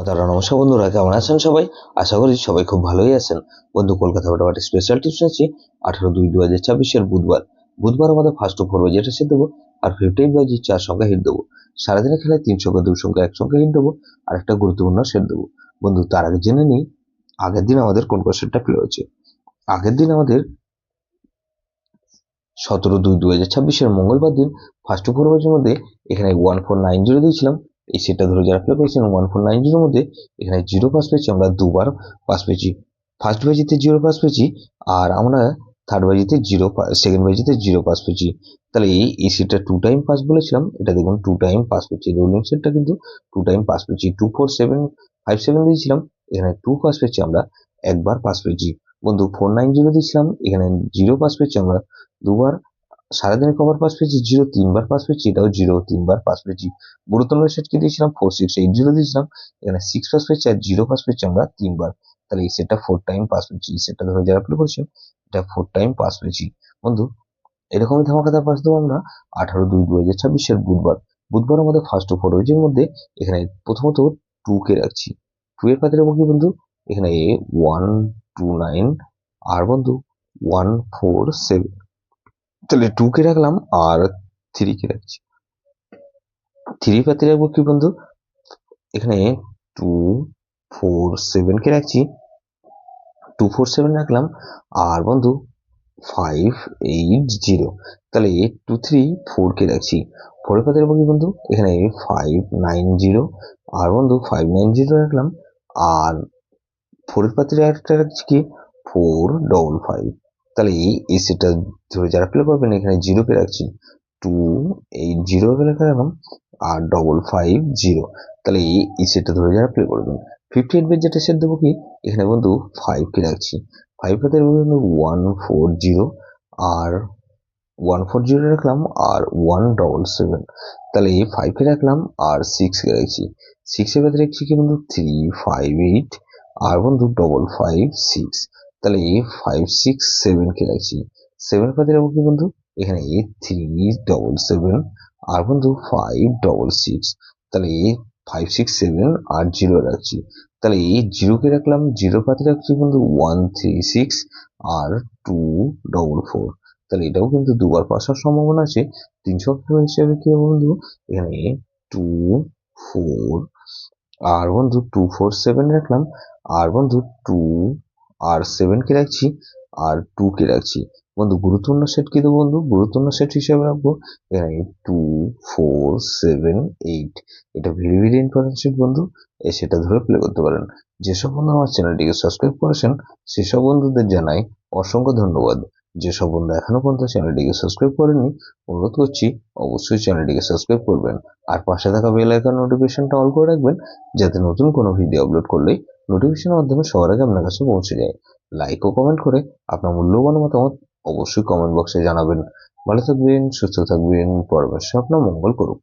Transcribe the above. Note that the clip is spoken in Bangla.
তারা নমস্কার বন্ধুরা, কেমন আছেন সবাই? আশা করি সবাই খুব ভালোই আছেন। বন্ধু, কলকাতা ফটোফাটি স্পেশাল টিপস আছে 18/2/2024 বুধবার আমাদের ফার্স্ট টু ফোর বাজেট এসে দেবো, আর 15 বাজি 4 সংখ্যা হিট দেবো। সারাদিনে খেলায় 3 সংখ্যা 2 সংখ্যা 1 সংখ্যা হিট দেবো, আর একটা গুরুত্বপূর্ণ সেট দেবো। বন্ধু, তার আগে জেনে নিই আগের দিন আমাদের কোন কোন সেটটা প্লে হয়েছে। আগের দিন আমাদের 17/2/2026 মঙ্গলবার দিন ফার্স্ট টু ফোর বাজের মধ্যে এখানে 1490 দিয়েছিলাম। এই সেটটা ধরে যারা প্লে করেছেন 1490 মধ্যে এখানে জিরো পাস পেয়েছি, আমরা দুবার পাস পেয়েছি। ফার্স্ট বাজিতে জিরো পাস পেয়েছি, আর আমরা থার্ড বাজিতে সেকেন্ড বাজিতে জিরো পাস পেয়েছি। তাহলে এই সেটটা 2 টাইম পাস বলেছিলাম, এটা দেখুন 2 টাইম পাস পেয়েছি। রোলিং সেটটা কিন্তু 2 টাইম পাস পেয়েছি। 24757 দিয়েছিলাম, এখানে 2 পাস পেয়েছি, আমরা একবার পাস পেয়েছি। বন্ধু, 490 দিয়েছিলাম, এখানে জিরো পাস পেয়েছি আমরা দুবার। সারাদিনে কবার পাস পেয়েছি? জিরো 3 বার পাস পেয়েছি, এটাও জিরো 3 বার পাস পেয়েছি। গুরুত্বপূর্ণ সেট কি দিয়েছিলাম? 4680 দিয়েছিলাম, এখানে 6 পাস পেয়েছি, আর জিরো পাস পেয়েছি আমরা 3 বার। তাহলে এই সেটটা 4 টাইম পাস পেয়েছি। এই সেটটা ধরে যারা প্লে করেছেন এটা 4 টাইম পাস পেয়েছি। বন্ধু, এরকমই ধামাকাদার পাস দেবো আমরা 18/2/2026 বুধবার আমাদের ফার্স্ট টু ফোর এর মধ্যে এখানে প্রথমত 2 কে রাখছি। 2 এর পাতে রাখবো কি বন্ধু? এখানে 129, আর বন্ধু 147। তাহলে 2 কে রাখলাম, আর 3 কে রাখছি। 3 পাতে রাখবো কি বন্ধু? এখানে 247 কে রাখছি, 247 রাখলাম, আর বন্ধু 580। তাহলে 234 কে রাখছি। 4 এর পাতে রাখবো কি বন্ধু? এখানে 590, আর বন্ধু 590 রাখলাম, আর 4 এর পাতে একটা রাখছি কি 455। তাহলে এই সেটটা ধরে যারা প্লে করবেন এখানে 0 কে রাখছি, 280 কে রাখলাম, আর 550। তাহলে এই সেটটা ধরে যারা প্লে করবেন 58 বেজ যেটা সেট দেবো কি এখানে বন্ধু 5 কে রাখছি। 5 পাতে বন্ধু 140, আর 140 রাখলাম, আর 177। তাহলে 5 কে রাখলাম, আর 6 কে রাখছি। 6 এর পাতে রাখছি কি বন্ধু 358, আর বন্ধু 556। তাহলে 567 কে রাখছি। 7 পাতে রাখবো কি বন্ধু? এখানে 377, আর বন্ধু 566। তাহলে 567 আর 0 রাখছি। তাহলে 0 কে রাখলাম, 0 পাতে রাখছি বন্ধু 136, আর 244। তাহলে এটাও কিন্তু দুবার পাসার সম্ভাবনা আছে। 3 সংখ্যা হিসেবে কি হবে বন্ধু? এখানে 24, আর বন্ধু 247 রাখলাম, আর বন্ধু 2 আর 7 কে রাখছি, আর 2 কে রাখছি। বন্ধু, গুরুত্বপূর্ণ সেট কি দেবো বন্ধু? গুরুত্বপূর্ণ সেট হিসেবে রাখবো এখানে 2478। এটা ভেরি ভেরি ইম্পর্টেন্ট সেট বন্ধু, সেটা ধরে প্লে করতে পারেন। যেসব বন্ধু আমার চ্যানেলটিকে সাবস্ক্রাইব করেছেন সেসব বন্ধুদের জানাই অসংখ্য ধন্যবাদ। যেসব বন্ধু এখনো পর্যন্ত চ্যানেলটিকে সাবস্ক্রাইব করেননি, অনুরোধ করছি অবশ্যই চ্যানেলটিকে সাবস্ক্রাইব করবেন, আর পাশে থাকা বেল আইকন নোটিফিকেশনটা অল করে রাখবেন, যাতে নতুন কোনো ভিডিও আপলোড করলেই নোটিফিকেশনের মাধ্যমে সবার আগে আপনার কাছে পৌঁছে যায়। লাইক ও কমেন্ট করে আপনার মূল্যবান মতামত অবশ্যই কমেন্ট বক্সে জানাবেন। ভালো থাকবেন, সুস্থ থাকবেন, পরবর্তী আপনার মঙ্গল করুক।